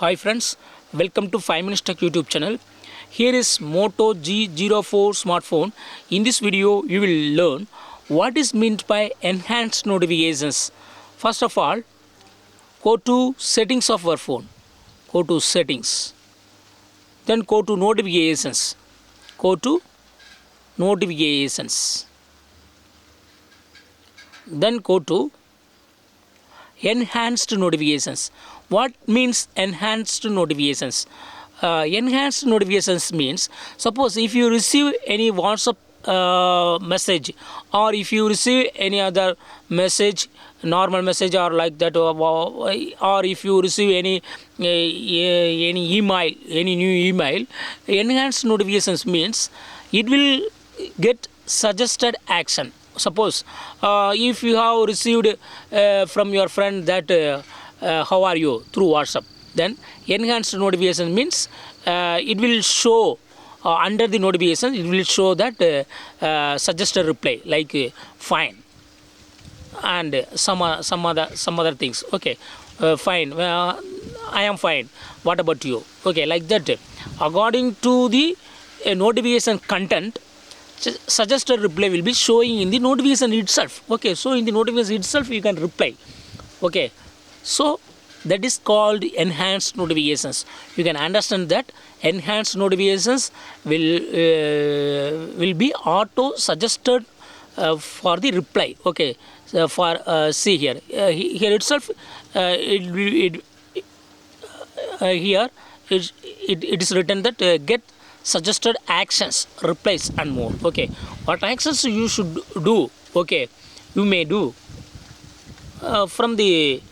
Hi friends, welcome to 5 Minutes Tech YouTube channel. Here is Moto G04 smartphone. In this video, you will learn what is meant by enhanced notifications. First of all, go to settings of our phone. Go to settings. Then go to notifications. Go to notifications. Then go to enhanced notifications. What means enhanced notifications? Enhanced notifications means, suppose if you receive any WhatsApp message, or if you receive any other message, normal message or like that, or if you receive any email, any new email, enhanced notifications means it will get suggested action. Suppose if you have received from your friend that how are you through WhatsApp, then enhanced notification means it will show under the notification, it will show that suggested reply like fine and some other things. Okay, fine, I am fine, what about you? Okay, like that. According to the notification content, suggested reply will be showing in the notification itself. Okay, so in the notification itself you can reply. Okay, so that is called enhanced notifications. You can understand that enhanced notifications will be auto suggested for the reply. Okay, so for see here, here itself it here it is written that get suggested actions, replies and more. Okay, what actions you should do? Okay, you may do from the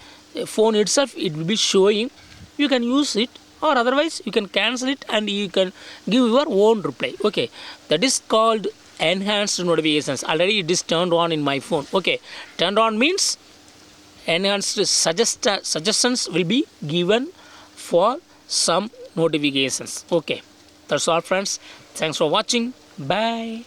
phone itself, it will be showing. You can use it, or otherwise you can cancel it and you can give your own reply. Okay, that is called enhanced notifications. Already it is turned on in my phone. Okay, turned on means enhanced suggestions will be given for some notifications. Okay, that's all friends. Thanks for watching. Bye.